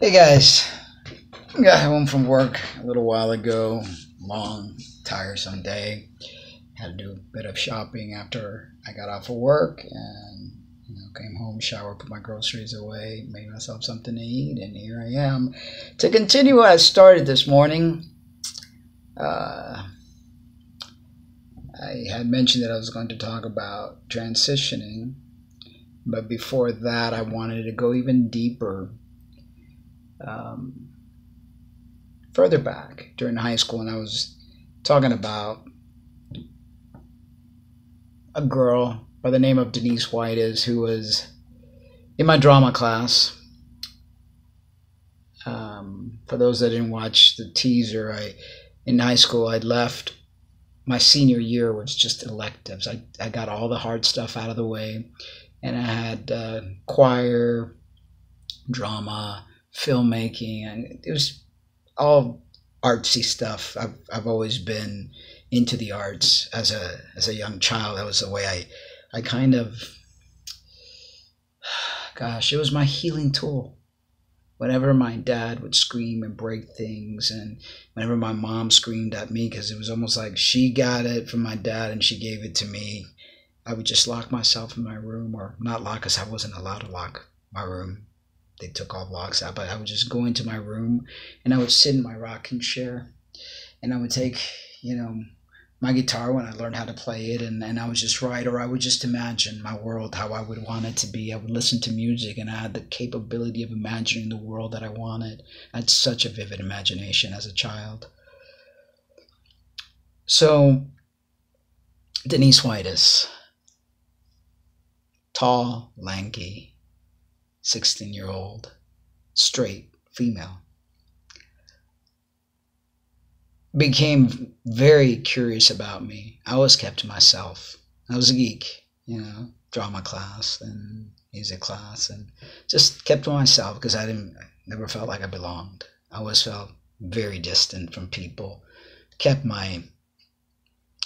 Hey guys, I got home from work a little while ago. Long, tiresome day. Had to do a bit of shopping after I got off of work, and came home, showered, put my groceries away, made myself something to eat, and here I am to continue what I started this morning. I had mentioned that I was going to talk about transitioning, but before that, I wanted to go even deeper. Further back during high school, and I was talking about a girl by the name of Denise Whitus, who was in my drama class. For those that didn't watch the teaser, in high school I left. My senior year was just electives. I got all the hard stuff out of the way, and I had choir, drama, filmmaking, and it was all artsy stuff. I've always been into the arts as a young child. That was the way I kind of, gosh, it was my healing tool. Whenever my dad would scream and break things, and whenever my mom screamed at me, because it was almost like she got it from my dad and she gave it to me, I would just lock myself in my room, or not lock, because I wasn't allowed to lock my room. They took all the locks out, but I would just go into my room and I would sit in my rocking chair, and I would take, my guitar when I learned how to play it, and I would just write, or I would just imagine my world, how I would want it to be. I would listen to music, and I had the capability of imagining the world that I wanted. I had such a vivid imagination as a child. So, Denise Whitus, tall, lanky, 16-year-old, straight female, became very curious about me. I was kept to myself. I was a geek, drama class and music class, and just kept to myself because I never felt like I belonged. I always felt very distant from people. Kept my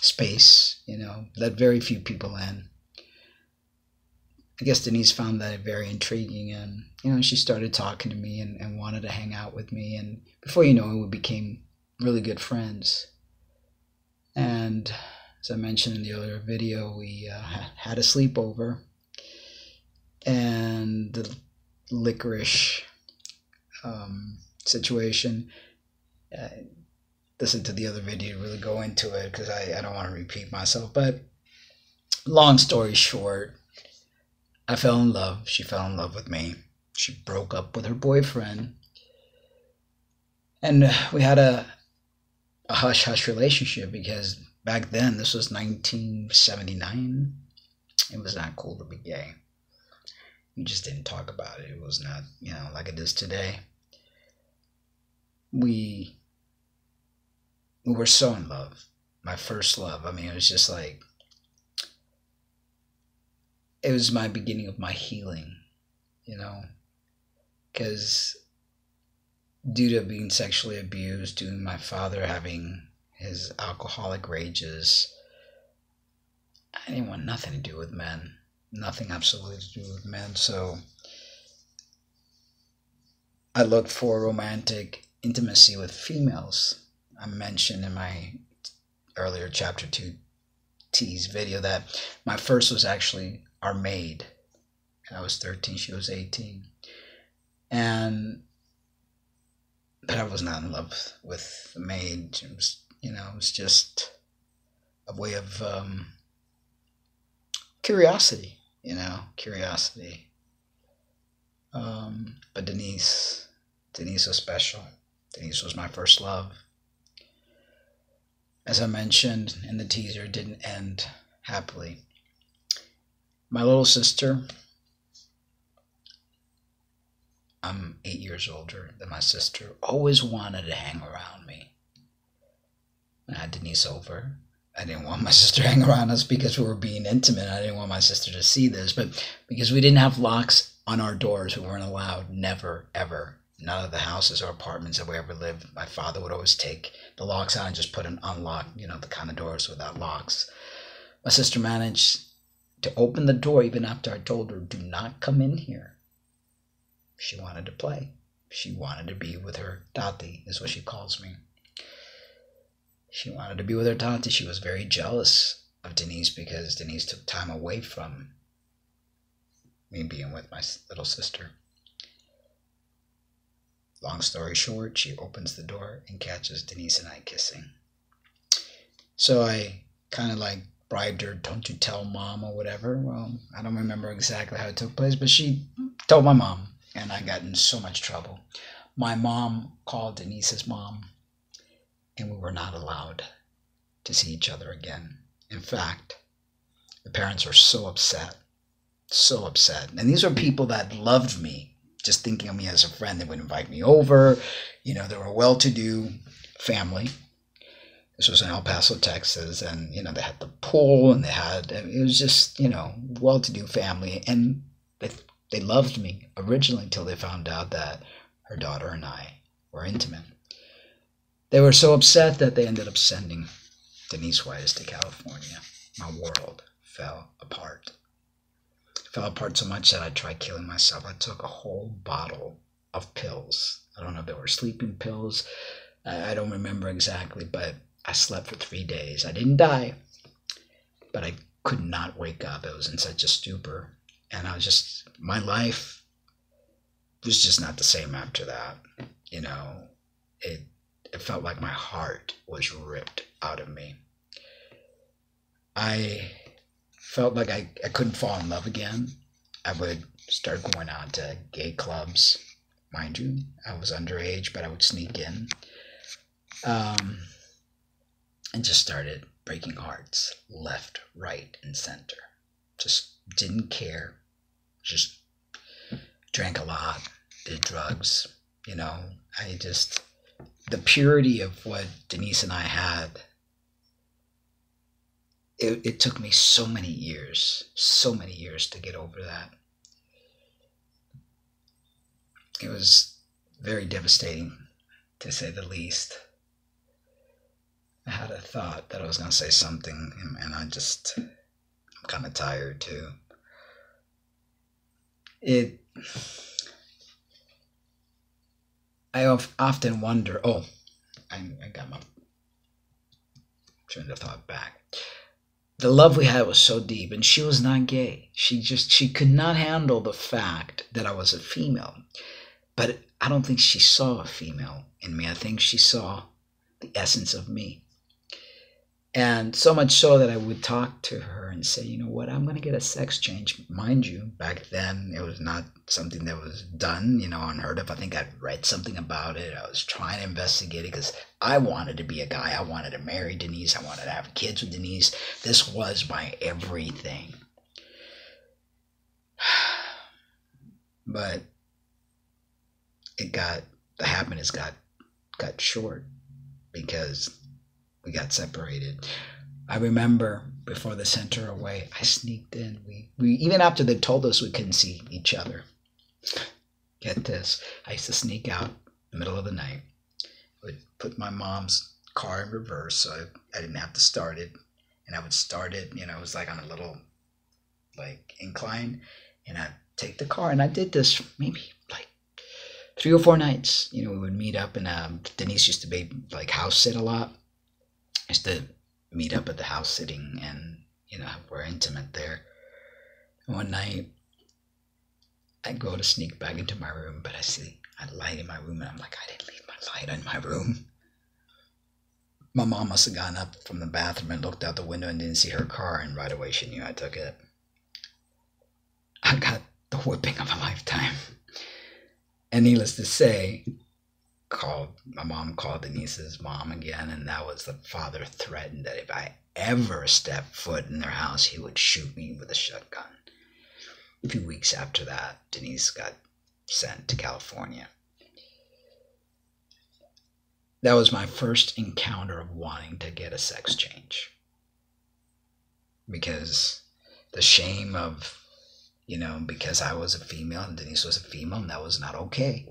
space, let very few people in. I guess Denise found that very intriguing, and she started talking to me and wanted to hang out with me, and before you know it, we became really good friends. And as I mentioned in the earlier video, we had a sleepover, and the licorice situation. Listen to the other video to really go into it, because I don't want to repeat myself. But long story short, I fell in love. She fell in love with me. She broke up with her boyfriend, and we had a hush-hush relationship, because back then, this was 1979, it was not cool to be gay. You just didn't talk about it. It was not, like it is today. We were so in love. My first love. I mean, it was just like, it was my beginning of my healing, because due to being sexually abused, due to my father having his alcoholic rages, I didn't want nothing to do with men. Nothing absolutely to do with men. So I looked for romantic intimacy with females. I mentioned in my earlier Chapter 2 T's video that my first was actually our maid. I was 13, she was 18. But I was not in love with the maid. It was, it was just a way of curiosity, curiosity. But Denise was special. Denise was my first love. As I mentioned in the teaser, it didn't end happily. My little sister, I'm 8 years older than my sister, always wanted to hang around me. I had Denise over. I didn't want my sister to hang around us because we were being intimate. I didn't want my sister to see this, but because we didn't have locks on our doors, we weren't allowed. Never, ever. None of the houses or apartments that we ever lived, my father would always take the locks out and just put an unlock, the kind of doors without locks. My sister managed to open the door even after I told her, do not come in here. She wanted to play. She wanted to be with her tati, is what she calls me. She wanted to be with her tati. She was very jealous of Denise because Denise took time away from me being with my little sister. Long story short, she opens the door and catches Denise and I kissing. So I kind of like bribed her, don't you tell mom or whatever. Well, I don't remember exactly how it took place, but she told my mom, and I got in so much trouble. My mom called Denise's mom, and we were not allowed to see each other again. In fact, the parents were so upset. And these were people that loved me, just thinking of me as a friend. They would invite me over. They were a well-to-do family. This was in El Paso, Texas, and, they had the pool, and it was just, well-to-do family. And they loved me originally until they found out that her daughter and I were intimate. They were so upset that they ended up sending Denise Juarez to California. My world fell apart. It fell apart so much that I tried killing myself. I took a whole bottle of pills. I don't know if they were sleeping pills. I don't remember exactly, but I slept for 3 days. I didn't die, but I could not wake up. I was in such a stupor. And my life was just not the same after that. It felt like my heart was ripped out of me. I felt like I couldn't fall in love again. I would start going out to gay clubs. Mind you, I was underage, but I would sneak in. And just started breaking hearts left, right, and center. Just didn't care. Just drank a lot, did drugs. The purity of what Denise and I had, it took me so many years to get over that. It was very devastating, to say the least. I had a thought that I was going to say something, and I'm kind of tired too. I often wonder, I got my train of thought back. The love we had was so deep, and she was not gay. She could not handle the fact that I was a female. But I don't think she saw a female in me. I think she saw the essence of me. And so much so that I would talk to her and say, you know what, I'm going to get a sex change. Mind you, back then it was not something that was done, unheard of. I think I'd read something about it. I was trying to investigate it because I wanted to be a guy. I wanted to marry Denise. I wanted to have kids with Denise. This was my everything. But the happiness got short because we got separated. I remember before they sent her away, I sneaked in. We even after they told us we couldn't see each other. Get this. I used to sneak out in the middle of the night. Would put my mom's car in reverse so I didn't have to start it. And I would start it, it was like on a little incline. And I'd take the car, and I did this maybe 3 or 4 nights. We would meet up, and Denise used to be house sit a lot. I used to meet up at the house sitting, and we're intimate there. One night I go to sneak back into my room, but I see a light in my room, and I'm like, I didn't leave my light in my room. My mom must have gotten up from the bathroom and looked out the window and didn't see her car, and right away she knew I took it. I got the whipping of a lifetime. And needless to say, my mom called Denise's mom again, and that was the father threatened that if I ever stepped foot in their house, he would shoot me with a shotgun. A few weeks after that, Denise got sent to California. That was my first encounter of wanting to get a sex change. Because the shame of, because I was a female and Denise was a female, and that was not okay.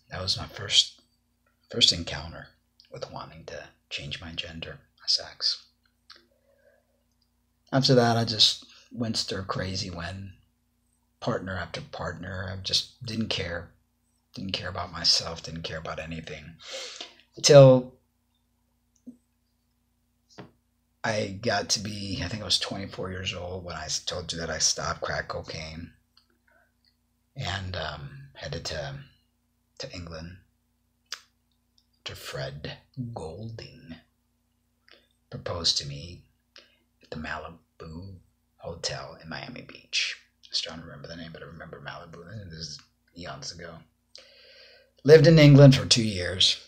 That was my first encounter with wanting to change my gender, my sex. After that, I just went stir crazy when partner after partner. I just didn't care. Didn't care about myself, didn't care about anything. Until I got to be, I think I was 24 years old when I told you that I stopped crack cocaine and headed to England to Fred Golding. Proposed to me at the Malibu Hotel in Miami Beach. Just trying to remember the name, but I remember Malibu. This is eons ago. Lived in England for 2 years.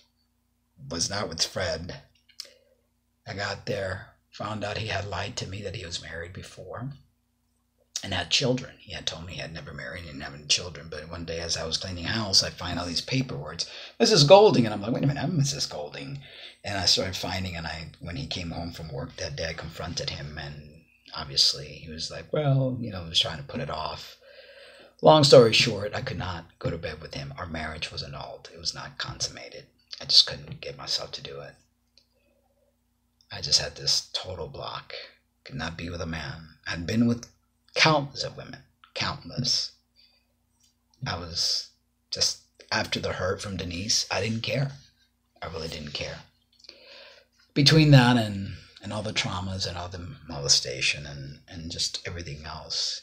Was not with Fred. I got there, found out he had lied to me that he was married before and had children. He had told me he had never married and didn't have any children. But one day as I was cleaning house, I find all these paperwork. Mrs. Golding. And I'm like, wait a minute, I'm Mrs. Golding. And I started finding, and when he came home from work that day, I confronted him. And obviously he was like, well, he was trying to put it off. Long story short, I could not go to bed with him. Our marriage was annulled. It was not consummated. I just couldn't get myself to do it. I just had this total block. Could not be with a man. I'd been with countless of women. Countless. I was just, after the hurt from Denise, I didn't care. I really didn't care. Between that and all the traumas and all the molestation and just everything else,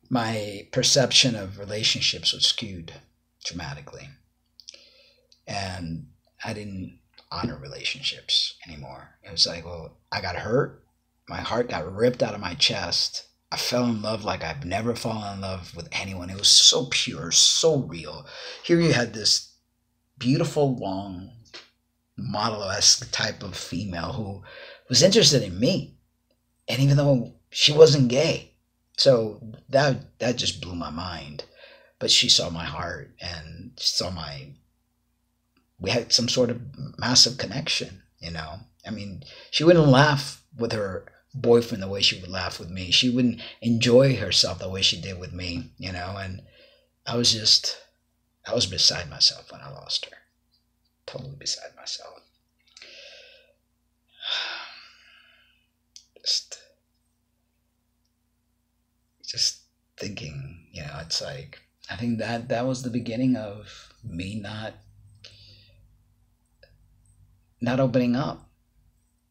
my perception of relationships was skewed dramatically. And I didn't honor relationships anymore. It was like, well, I got hurt. My heart got ripped out of my chest. I fell in love like I've never fallen in love with anyone. It was so pure, so real. Here you had this beautiful, long, model-esque type of female who was interested in me. And even though she wasn't gay. So that just blew my mind. But she saw my heart and saw we had some sort of massive connection, I mean, she wouldn't laugh with her boyfriend the way she would laugh with me. She wouldn't enjoy herself the way she did with me, and I was beside myself when I lost her. Totally beside myself. Just thinking, it's like, I think that was the beginning of me not opening up,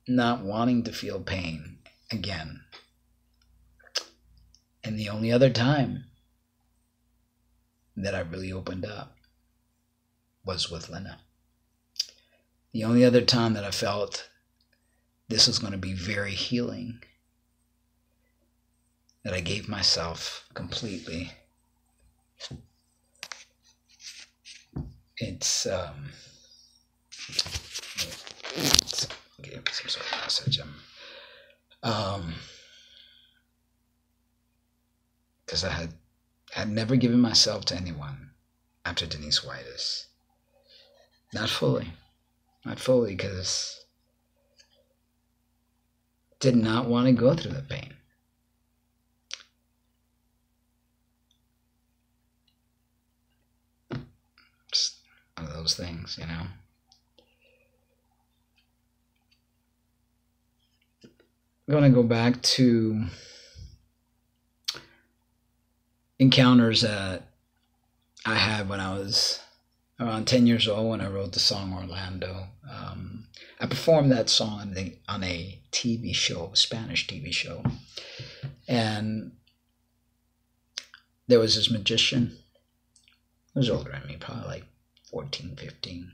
not wanting to feel pain again. And the only other time that I really opened up was with Lena. The only other time that I felt this was going to be very healing, that I gave myself completely. It's give some sort of message. Because I had never given myself to anyone after Denise Whitus. Not fully, because did not want to go through the pain. Just one of those things, I'm going to go back to encounters that I had when I was around 10 years old when I wrote the song Orlando. I performed that song on a TV show, a Spanish TV show. And there was this magician. He was older than me, probably like 14, 15.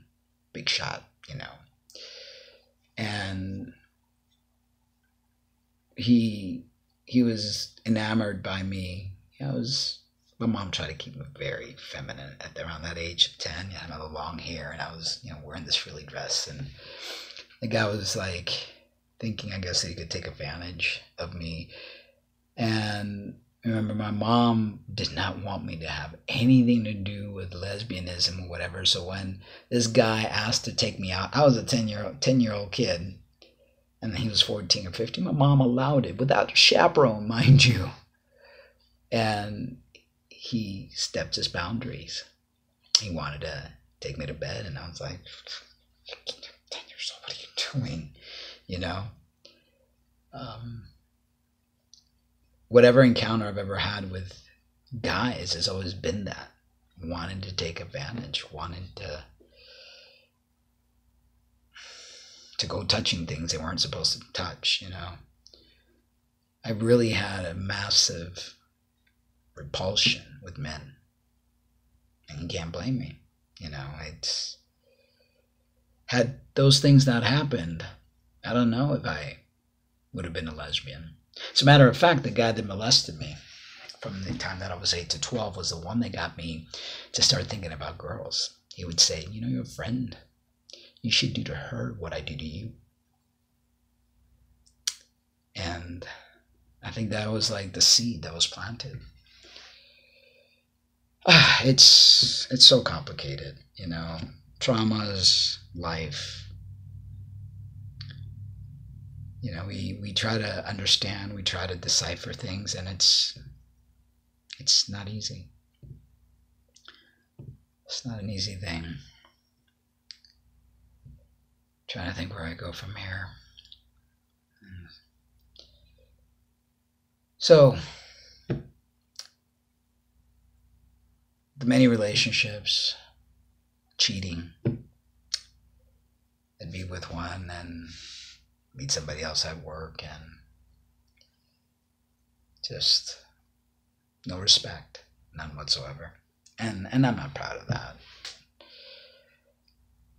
Big shot, And he was enamored by me. My mom tried to keep me very feminine around that age of 10. I had the long hair, and I was, wearing this frilly dress. And the guy was like thinking, I guess, that he could take advantage of me. And I remember my mom did not want me to have anything to do with lesbianism or whatever. So when this guy asked to take me out, I was a 10-year-old kid, and he was 14 or 15. My mom allowed it without a chaperone, mind you. And he stepped his boundaries. He wanted to take me to bed, and I was like, 10 years old, what are you doing? whatever encounter I've ever had with guys has always been that. Wanting to take advantage, wanting to go touching things they weren't supposed to touch, you know. I really had a massive repulsion with men. And you can't blame me. You know, it's had those things not happened, I don't know if I would have been a lesbian. As a matter of fact, the guy that molested me from the time that I was 8 to 12 was the one that got me to start thinking about girls. He would say, you know, you're a friend. You should do to her what I do to you. And I think that was like the seed that was planted. It's so complicated, you know. Traumas, life. You know, we try to understand, we try to decipher things, and it's not easy. It's not an easy thing. Trying to think where I go from here. So, the many relationships, cheating, I'd be with one and meet somebody else at work, and just no respect, none whatsoever. And I'm not proud of that.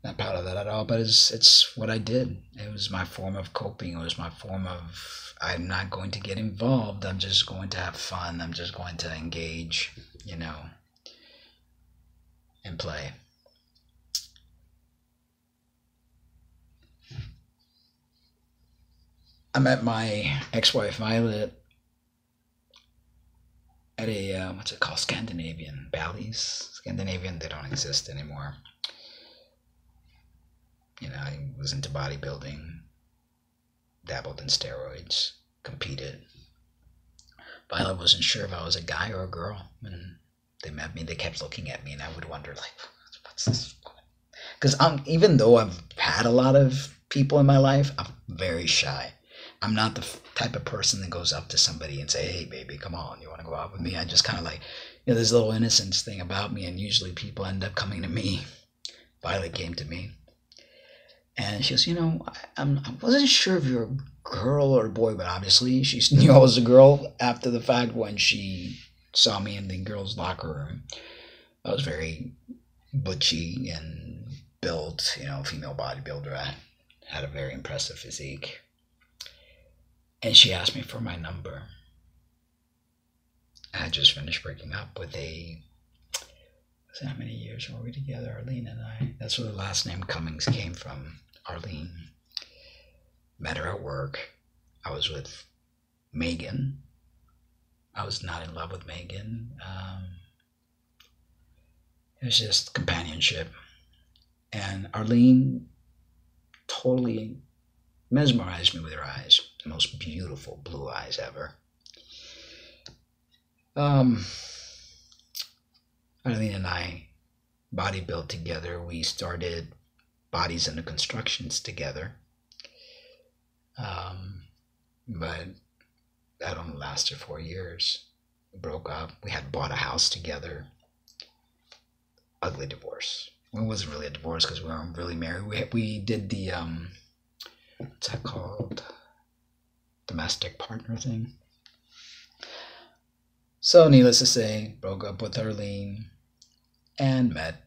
Not proud of that at all, but it's what I did. It was my form of coping. It was my form of, I'm not going to get involved. I'm just going to have fun. I'm just going to engage, you know, and play. I met my ex-wife Violet at a, what's it called, Scandinavian, Bally's. Scandinavian, they don't exist anymore. You know, I was into bodybuilding, dabbled in steroids, competed. Violet wasn't sure if I was a guy or a girl. When they met me, they kept looking at me, and I would wonder, like, what's this? Because even though I've had a lot of people in my life, I'm very shy. I'm not the type of person that goes up to somebody and say, hey, baby, come on, you want to go out with me? I just kind of like, you know, there's a little innocence thing about me, and usually people end up coming to me. Violet came to me. And she goes, you know, I wasn't sure if you're a girl or a boy, but obviously she knew I was a girl after the fact when she saw me in the girls' locker room. I was very butchy and built, you know, female bodybuilder. I had a very impressive physique. And she asked me for my number. I had just finished breaking up with how many years were we together, Arlene and I? That's where the last name Cummings came from, Arlene. Met her at work. I was with Megan. I was not in love with Megan. It was just companionship. And Arlene totally mesmerized me with her eyes. The most beautiful blue eyes ever. Arlene and I bodybuilt together. We started Bodies Into Constructions together. But that only lasted 4 years. We broke up. We had bought a house together. Ugly divorce. Well, it wasn't really a divorce because we weren't really married. We did the, what's that called? Domestic partner thing. So, needless to say, broke up with Arlene and met.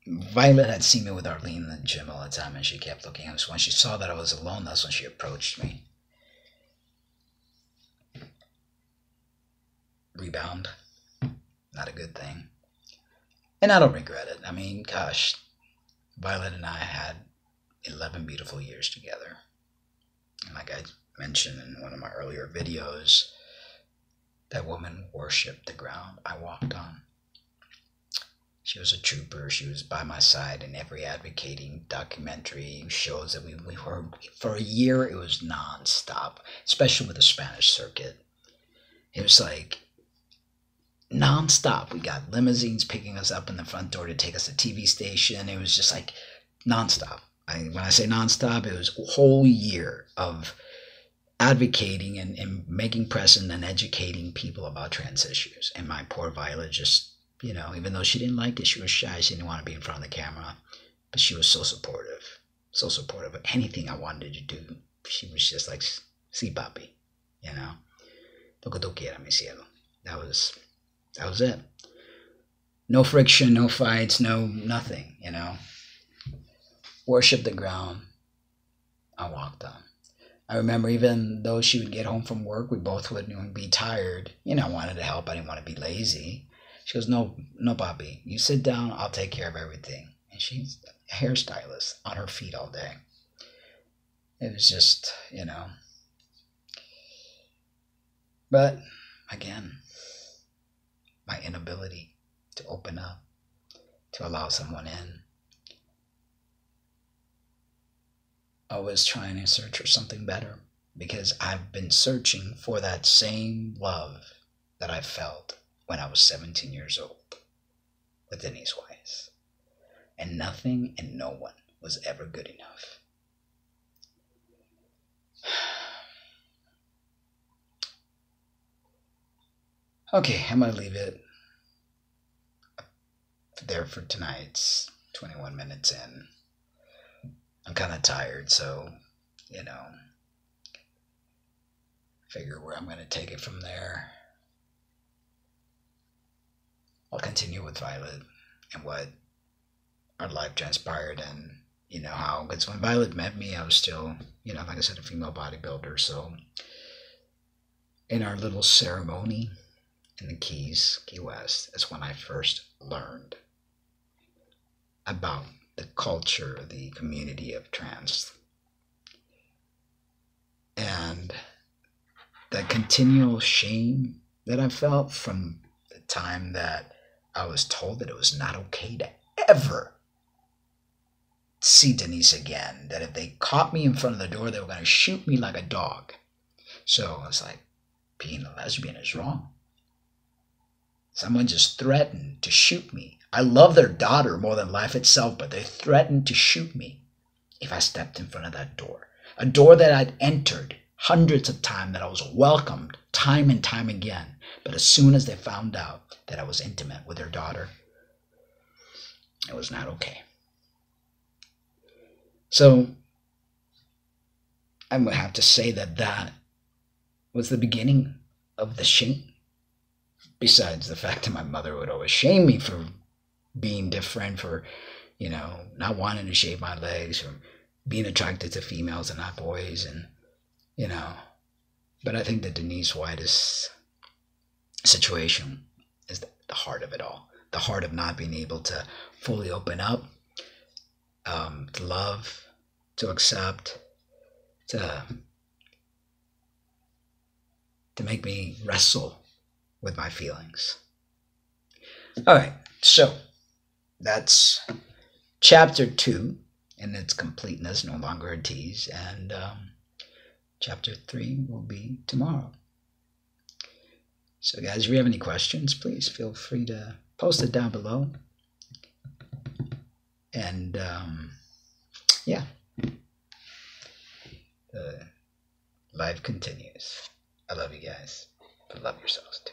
Violet had seen me with Arlene in the gym all the time, and she kept looking at us. When she saw that I was alone, that's when she approached me. Rebound. Not a good thing. And I don't regret it. I mean, gosh, Violet and I had 11 beautiful years together. And like I mentioned in one of my earlier videos, that woman worshipped the ground I walked on. She was a trooper. She was by my side in every advocating documentary shows that we were. For a year, it was nonstop, especially with the Spanish circuit. It was like nonstop. We got limousines picking us up in the front door to take us to TV station. It was just like nonstop. When I say nonstop, it was a whole year of advocating and making present and educating people about trans issues. And my poor Violet just, even though she didn't like it, she was shy, she didn't want to be in front of the camera, but she was so supportive of anything I wanted to do. She was just like, sí, papi, lo que tú quieras, mi cielo. That was it. No friction, no fights, no nothing, Worship the ground I walked on. I remember even though she would get home from work, we both would be tired. I wanted to help. I didn't want to be lazy. She goes, no, papi, you sit down. I'll take care of everything. And she's a hairstylist on her feet all day. It was just, But, again, my inability to open up, to allow someone in. I was trying to search for something better because I've been searching for that same love that I felt when I was 17 years old with Denise Weiss. And nothing and no one was ever good enough. Okay, I'm going to leave it there for tonight. It's 21 minutes in. I'm kind of tired, so, figure where I'm going to take it from there. I'll continue with Violet and what our life transpired and, how, because when Violet met me, I was still, like I said, a female bodybuilder. So in our little ceremony in the Key West, is when I first learned about the culture, the community of trans. And the continual shame that I felt from the time that I was told that it was not okay to ever see Denise again, that if they caught me in front of the door, they were going to shoot me like a dog. So I was like, being a lesbian is wrong. Someone just threatened to shoot me. I love their daughter more than life itself, but they threatened to shoot me if I stepped in front of that door. A door that I'd entered hundreds of times, that I was welcomed time and time again. But as soon as they found out that I was intimate with their daughter, it was not okay. So I would have to say that was the beginning of the shame. Besides the fact that my mother would always shame me for being different, for, not wanting to shave my legs, for being attracted to females and not boys, and, But I think the Denise Weiss situation is the heart of it all. The heart of not being able to fully open up, to love, to accept, to make me wrestle with my feelings. All right, so that's chapter 2 in its completeness, no longer a tease, and chapter 3 will be tomorrow. So guys, if you have any questions, please feel free to post it down below. And yeah, life continues. I love you guys, but love yourselves too.